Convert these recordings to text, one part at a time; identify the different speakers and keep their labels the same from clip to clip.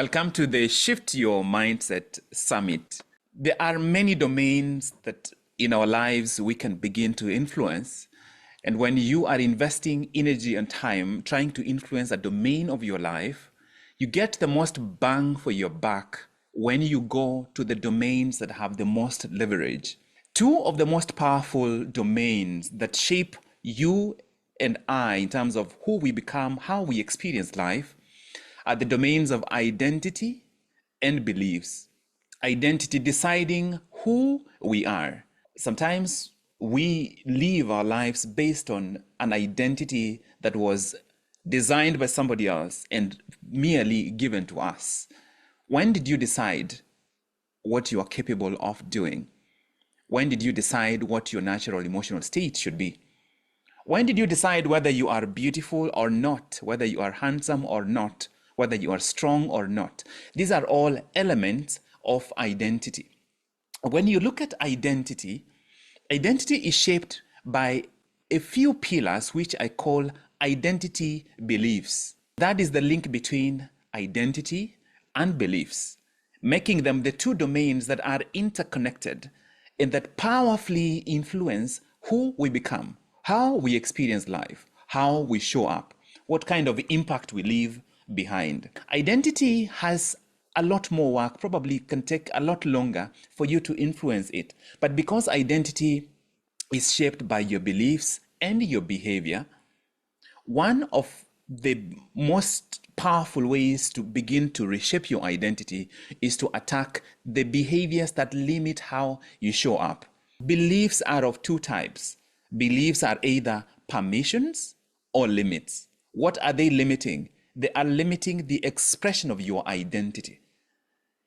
Speaker 1: Welcome to the Shift Your Mindset Summit. There are many domains that in our lives we can begin to influence. And when you are investing energy and time trying to influence a domain of your life, you get the most bang for your buck when you go to the domains that have the most leverage. Two of the most powerful domains that shape you and I in terms of who we become, how we experience life, are the domains of identity and beliefs. Identity, deciding who we are. Sometimes we live our lives based on an identity that was designed by somebody else and merely given to us. When did you decide what you are capable of doing? When did you decide what your natural emotional state should be? When did you decide whether you are beautiful or not, whether you are handsome or not, whether you are strong or not? These are all elements of identity. When you look at identity, identity is shaped by a few pillars, which I call identity beliefs. That is the link between identity and beliefs, making them the two domains that are interconnected and that powerfully influence who we become, how we experience life, how we show up, what kind of impact we leave behind. Identity has a lot more work, probably can take a lot longer for you to influence it. But because identity is shaped by your beliefs and your behavior, one of the most powerful ways to begin to reshape your identity is to attack the behaviors that limit how you show up. Beliefs are of two types. Beliefs are either permissions or limits. What are they limiting? They are limiting the expression of your identity.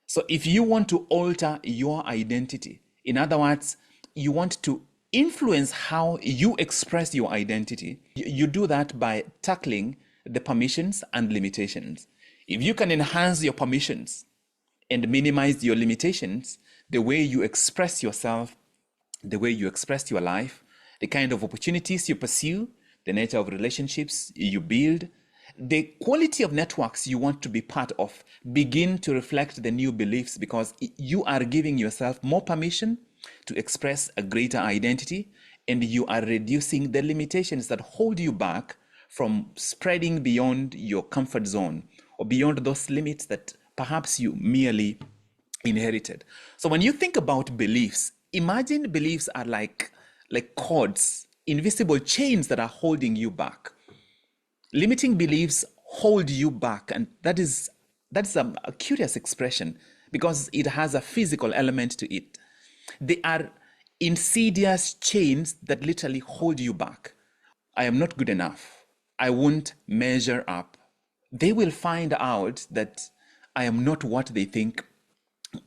Speaker 1: So if you want to alter your identity, in other words, you want to influence how you express your identity, you do that by tackling the permissions and limitations. If you can enhance your permissions and minimize your limitations, the way you express yourself, the way you express your life, the kind of opportunities you pursue, the nature of relationships you build, the quality of networks you want to be part of begin to reflect the new beliefs, because you are giving yourself more permission to express a greater identity, and you are reducing the limitations that hold you back from spreading beyond your comfort zone or beyond those limits that perhaps you merely inherited. So when you think about beliefs, imagine beliefs are like cords, invisible chains that are holding you back. Limiting beliefs hold you back, and that's a curious expression because it has a physical element to it. They are insidious chains that literally hold you back. I am not good enough. I won't measure up. They will find out that I am not what they think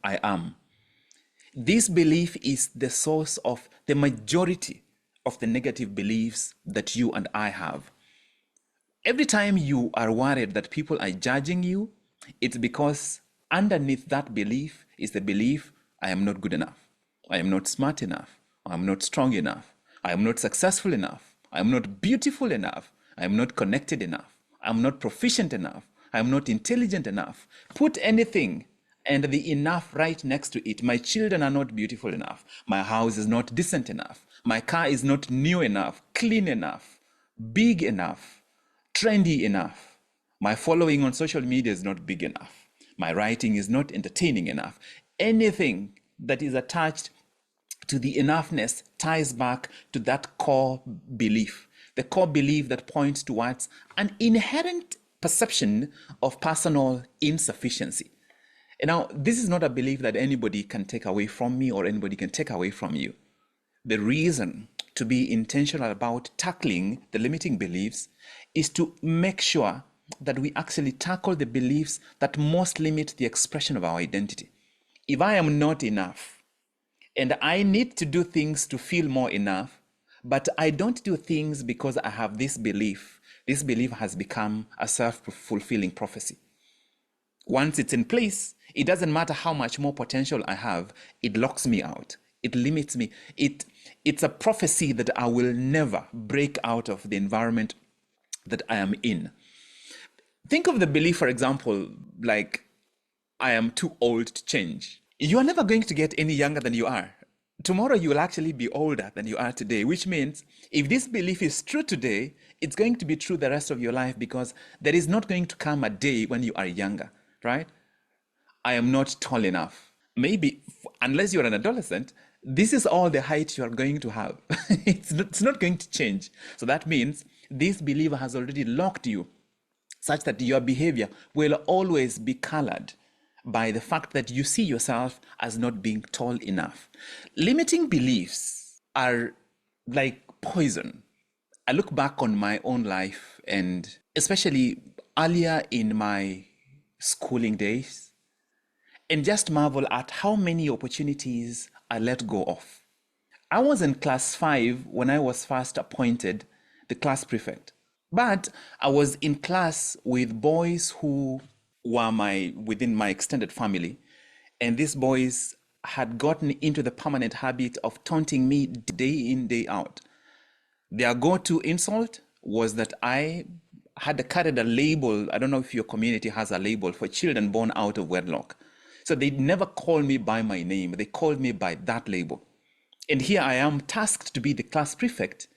Speaker 1: I am. This belief is the source of the majority of the negative beliefs that you and I have. Every time you are worried that people are judging you, it's because underneath that belief is the belief, I am not good enough. I am not smart enough. I am not strong enough. I am not successful enough. I am not beautiful enough. I am not connected enough. I am not proficient enough. I am not intelligent enough. Put anything and the enough right next to it. My children are not beautiful enough. My house is not decent enough. My car is not new enough, clean enough, big enough, trendy enough. My following on social media is not big enough. My writing is not entertaining enough. Anything that is attached to the enoughness ties back to that core belief, the core belief that points towards an inherent perception of personal insufficiency. And now, this is not a belief that anybody can take away from me or anybody can take away from you. The reason to be intentional about tackling the limiting beliefs is to make sure that we actually tackle the beliefs that most limit the expression of our identity. If I am not enough and I need to do things to feel more enough, but I don't do things because I have this belief has become a self-fulfilling prophecy. Once it's in place, it doesn't matter how much more potential I have, it locks me out. It limits me. It's a prophecy that I will never break out of the environment that I am in. Think of the belief, for example, like I am too old to change. You are never going to get any younger than you are. Tomorrow you will actually be older than you are today, which means if this belief is true today, it's going to be true the rest of your life, because there is not going to come a day when you are younger, right? I am not tall enough. Maybe, unless you're an adolescent, this is all the height you are going to have. It's not going to change. So that means this belief has already locked you such that your behavior will always be colored by the fact that you see yourself as not being tall enough. Limiting beliefs are like poison. I look back on my own life, and especially earlier in my schooling days, and just marvel at how many opportunities I let go of. I was in class 5 when I was first appointed the class prefect. But I was in class with boys who were within my extended family. And these boys had gotten into the permanent habit of taunting me day in, day out. Their go-to insult was that I had carried a label. I don't know if your community has a label for children born out of wedlock. So they never called me by my name. They called me by that label. And here I am tasked to be the class prefect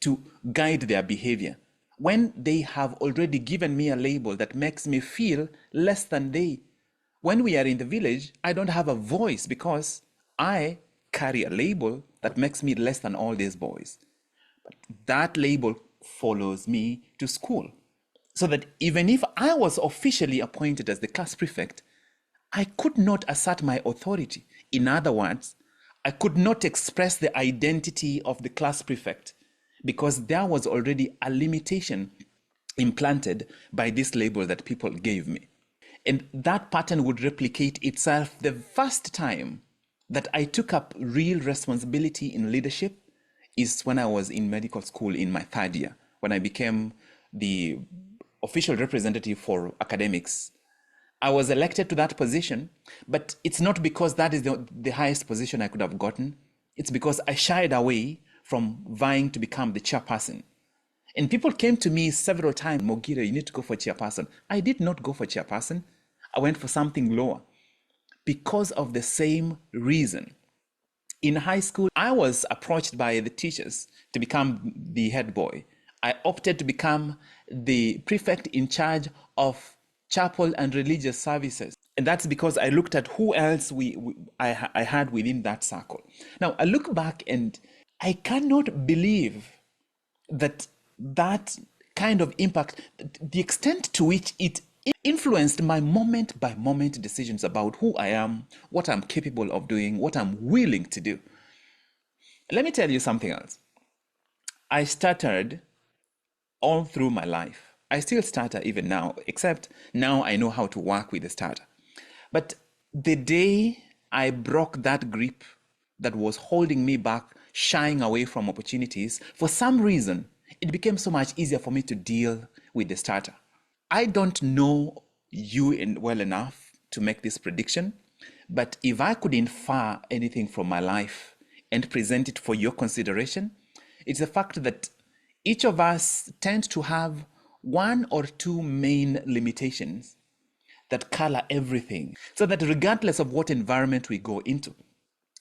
Speaker 1: to guide their behavior, when they have already given me a label that makes me feel less than they. When we are in the village, I don't have a voice because I carry a label that makes me less than all these boys. But that label follows me to school. So that even if I was officially appointed as the class prefect, I could not assert my authority. In other words, I could not express the identity of the class prefect, because there was already a limitation implanted by this label that people gave me. And that pattern would replicate itself the first time that I took up real responsibility in leadership is when I was in medical school in my 3rd year, when I became the official representative for academics. I was elected to that position, but it's not because that is the highest position I could have gotten. It's because I shied away from vying to become the chairperson. And people came to me several times, Mogire, you need to go for chairperson. I did not go for chairperson. I went for something lower because of the same reason. In high school, I was approached by the teachers to become the head boy. I opted to become the prefect in charge of chapel and religious services. And that's because I looked at who else I had within that circle. Now, I look back and I cannot believe that kind of impact, the extent to which it influenced my moment by moment decisions about who I am, what I'm capable of doing, what I'm willing to do. Let me tell you something else. I stuttered all through my life. I still stutter even now, except now I know how to work with the stutter. But the day I broke that grip that was holding me back, shying away from opportunities, for some reason, it became so much easier for me to deal with the stutter. I don't know you well enough to make this prediction, but if I could infer anything from my life and present it for your consideration, it's the fact that each of us tend to have one or two main limitations that color everything. So that regardless of what environment we go into,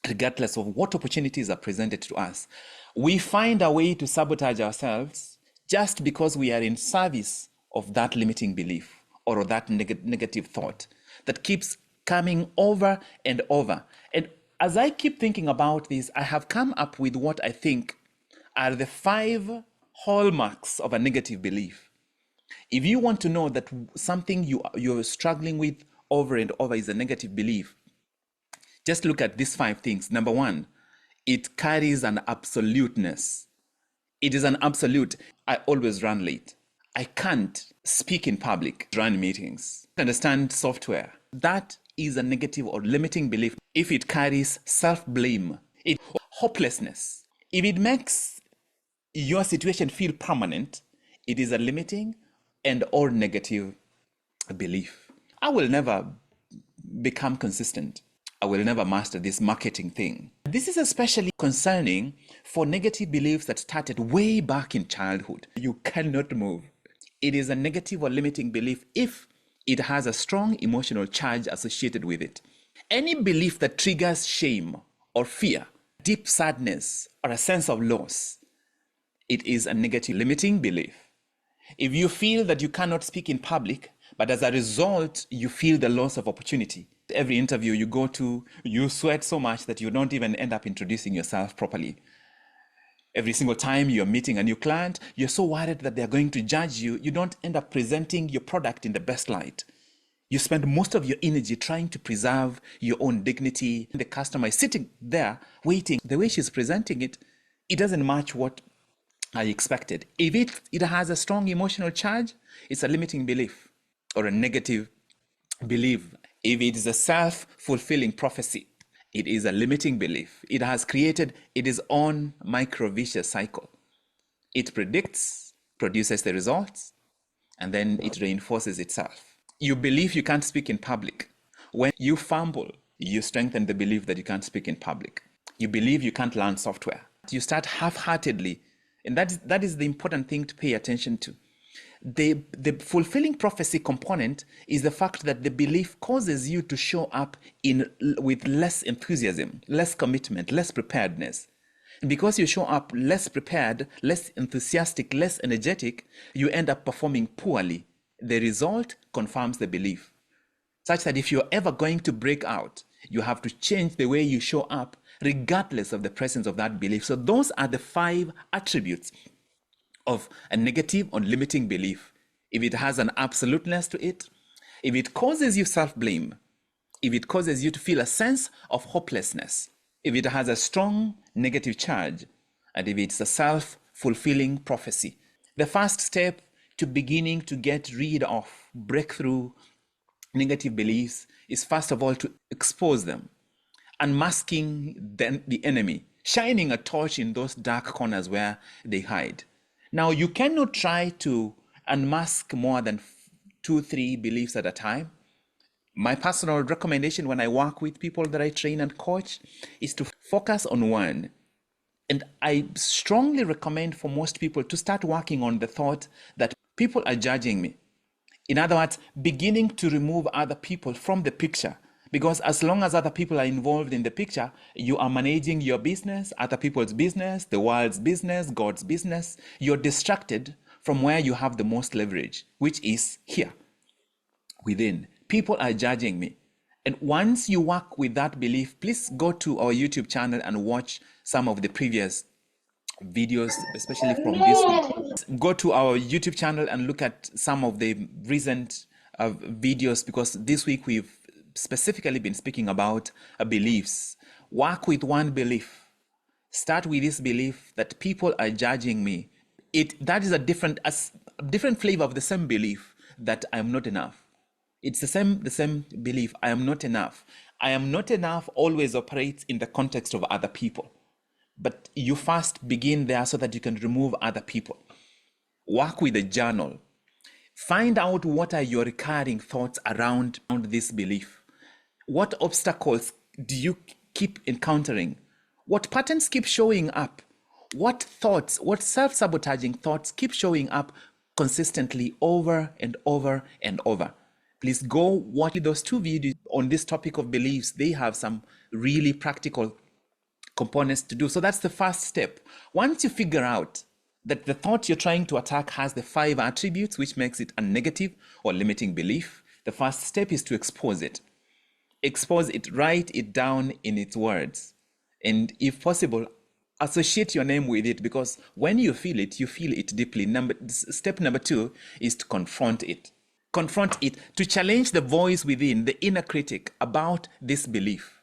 Speaker 1: regardless of what opportunities are presented to us, we find a way to sabotage ourselves just because we are in service of that limiting belief or that negative thought that keeps coming over and over. And as I keep thinking about this, I have come up with what I think are the 5 hallmarks of a negative belief. If you want to know that something you're struggling with over and over is a negative belief, just look at these 5 things. Number 1, it carries an absoluteness. It is an absolute. I always run late. I can't speak in public, run meetings, understand software. That is a negative or limiting belief. If it carries self-blame, hopelessness, if it makes your situation feel permanent, it is a limiting and or negative belief. I will never become consistent. I will never master this marketing thing. This is especially concerning for negative beliefs that started way back in childhood. You cannot move. It is a negative or limiting belief if it has a strong emotional charge associated with it. Any belief that triggers shame or fear, deep sadness, or a sense of loss, it is a negative limiting belief. If you feel that you cannot speak in public, but as a result, you feel the loss of opportunity. Every interview you go to, you sweat so much that you don't even end up introducing yourself properly. Every single time you're meeting a new client, you're so worried that they're going to judge you, you don't end up presenting your product in the best light. You spend most of your energy trying to preserve your own dignity. The customer is sitting there waiting. The way she's presenting it, it doesn't match what I expected. If it has a strong emotional charge, it's a limiting belief or a negative belief. If it is a self-fulfilling prophecy, it is a limiting belief. It has created its own micro-vicious cycle. It predicts, produces the results, and then it reinforces itself. You believe you can't speak in public. When you fumble, you strengthen the belief that you can't speak in public. You believe you can't learn software. You start half-heartedly, and that is the important thing to pay attention to. The fulfilling prophecy component is the fact that the belief causes you to show up with less enthusiasm, less commitment, less preparedness. And because you show up less prepared, less enthusiastic, less energetic, you end up performing poorly. The result confirms the belief, such that if you're ever going to break out, you have to change the way you show up regardless of the presence of that belief. So those are the 5 attributes of a negative or limiting belief. If it has an absoluteness to it, if it causes you self-blame, if it causes you to feel a sense of hopelessness, if it has a strong negative charge, and if it's a self-fulfilling prophecy. The first step to beginning to get rid of, break through negative beliefs is first of all to expose them, unmasking the enemy, shining a torch in those dark corners where they hide. Now, you cannot try to unmask more than 2-3 beliefs at a time. My personal recommendation when I work with people that I train and coach is to focus on one. And I strongly recommend for most people to start working on the thought that people are judging me. In other words, beginning to remove other people from the picture. Because as long as other people are involved in the picture, you are managing your business, other people's business, the world's business, God's business. You're distracted from where you have the most leverage, which is here, within. People are judging me. And once you work with that belief, please go to our YouTube channel and watch some of the previous videos, especially from this week. Go to our YouTube channel and look at some of the recent videos, because this week we've specifically been speaking about beliefs. Work with one belief. Start with this belief that people are judging me. That is a different flavor of the same belief that I am not enough. It's the same belief. I am not enough. I am not enough always operates in the context of other people. But you first begin there so that you can remove other people. Work with a journal. Find out what are your recurring thoughts around this belief. What obstacles do you keep encountering? What patterns keep showing up? What thoughts, what self-sabotaging thoughts keep showing up consistently over and over and over? Please go watch those 2 videos on this topic of beliefs. They have some really practical components to do. So that's the first step. Once you figure out that the thought you're trying to attack has the 5 attributes, which makes it a negative or limiting belief, the first step is to expose it. Expose it, write it down in its words. And if possible, associate your name with it, because when you feel it deeply. Step number 2 is to confront it. Confront it, to challenge the voice within, the inner critic about this belief.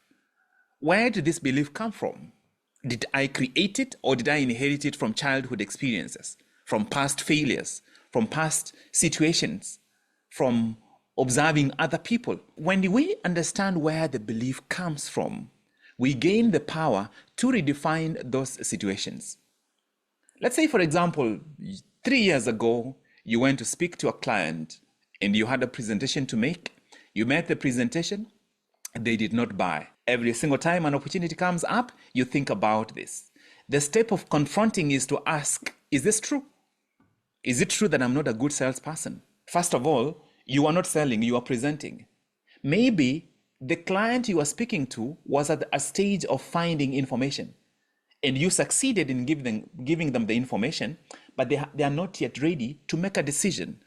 Speaker 1: Where did this belief come from? Did I create it, or did I inherit it from childhood experiences, from past failures, from past situations, from observing other people? When we understand where the belief comes from, we gain the power to redefine those situations. Let's say, for example, 3 years ago, you went to speak to a client and you had a presentation to make. You made the presentation, they did not buy. Every single time an opportunity comes up, you think about this. The step of confronting is to ask, is this true? Is it true that I'm not a good salesperson? First of all, You are not selling, you are presenting. Maybe the client you are speaking to was at a stage of finding information, and you succeeded in giving them the information, but they are not yet ready to make a decision.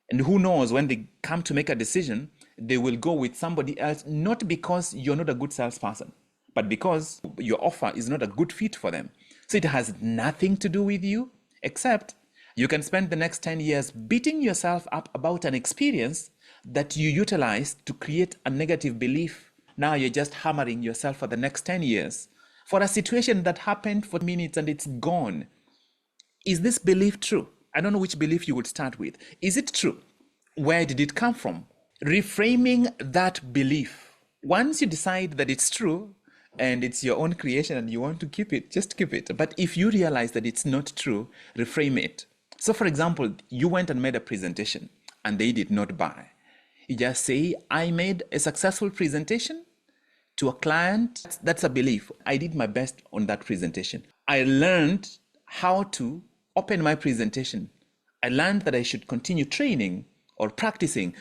Speaker 1: And who knows, when they come to make a decision, they will go with somebody else, not because you're not a good salesperson, but because your offer is not a good fit for them. So it has nothing to do with you, except you can spend the next 10 years beating yourself up about an experience that you utilized to create a negative belief. Now you're just hammering yourself for the next 10 years for a situation that happened for minutes and it's gone. Is this belief true? I don't know which belief you would start with. Is it true? Where did it come from? Reframing that belief. Once you decide that it's true and it's your own creation and you want to keep it, just keep it. But if you realize that it's not true, reframe it. So for example, you went and made a presentation and they did not buy. You just say, I made a successful presentation to a client. That's a belief. I did my best on that presentation. I learned how to open my presentation. I learned that I should continue training or practicing.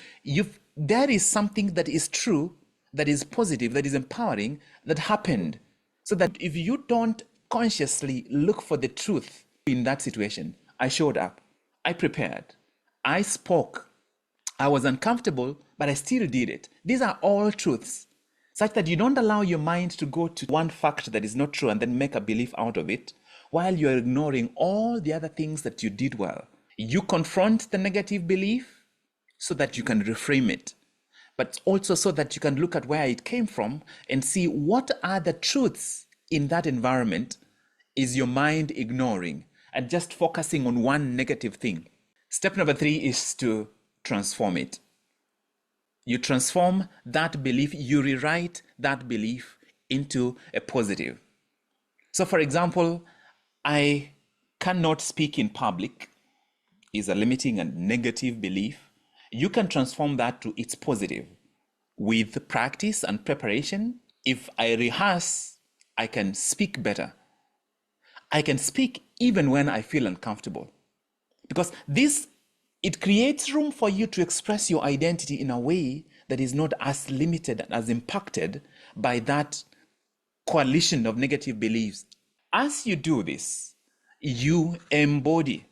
Speaker 1: There is something that is true, that is positive, that is empowering, that happened. So that if you don't consciously look for the truth in that situation, I showed up, I prepared, I spoke, I was uncomfortable, but I still did it. These are all truths, such that you don't allow your mind to go to one fact that is not true and then make a belief out of it, while you're ignoring all the other things that you did well. You confront the negative belief so that you can reframe it, but also so that you can look at where it came from and see what are the truths in that environment is your mind ignoring and just focusing on one negative thing. Step number 3 is to transform it. You transform that belief, you rewrite that belief into a positive. So for example, I cannot speak in public is a limiting and negative belief. You can transform that to its positive. With practice and preparation, if I rehearse, I can speak better. I can speak even when I feel uncomfortable. Because it creates room for you to express your identity in a way that is not as limited and as impacted by that coalition of negative beliefs. As you do this, you embody.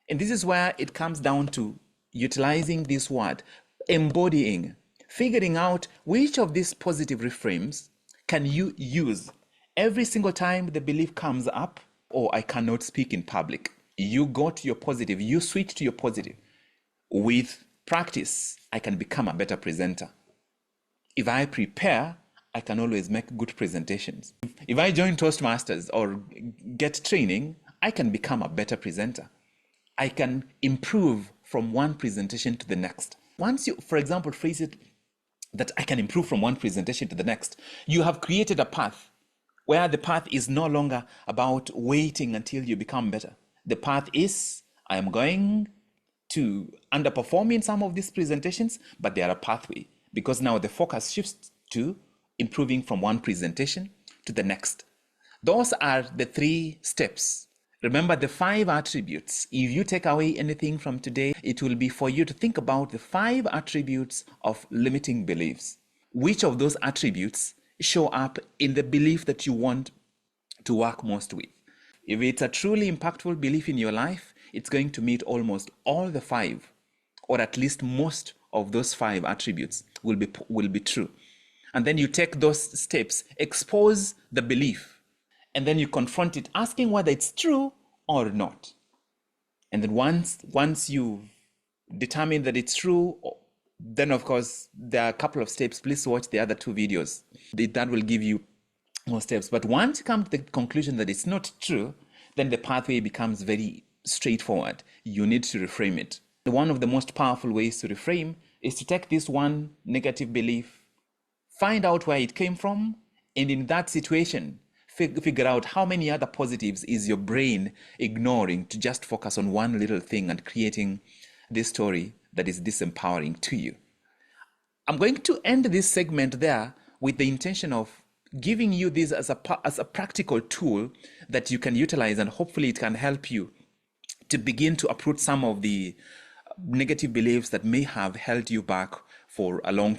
Speaker 1: And this is where it comes down to utilizing this word, embodying, figuring out which of these positive reframes can you use every single time the belief comes up, or I cannot speak in public. You go to your positive, you switch to your positive. With practice, I can become a better presenter. If I prepare, I can always make good presentations. If I join Toastmasters or get training, I can become a better presenter. I can improve from one presentation to the next. Once you, for example, phrase it that I can improve from one presentation to the next, you have created a path where the path is no longer about waiting until you become better. The path is, I am going to underperform in some of these presentations, but they are a pathway, because now the focus shifts to improving from one presentation to the next. Those are the 3 steps. Remember the 5 attributes. If you take away anything from today, it will be for you to think about the 5 attributes of limiting beliefs. Which of those attributes show up in the belief that you want to work most with? If it's a truly impactful belief in your life, it's going to meet almost all the 5, or at least most of those 5 attributes will be true. And then you take those steps, expose the belief, and then you confront it, asking whether it's true or not. And then once you determine that it's true, then of course there are a couple of steps. Please watch the other 2 videos. That will give you more steps. But once you come to the conclusion that it's not true, then the pathway becomes very straightforward. You need to reframe it. One of the most powerful ways to reframe is to take this one negative belief, find out where it came from, and in that situation, figure out how many other positives is your brain ignoring to just focus on one little thing and creating this story that is disempowering to you. I'm going to end this segment there with the intention of giving you this as a practical tool that you can utilize, and hopefully it can help you to begin to uproot some of the negative beliefs that may have held you back for a long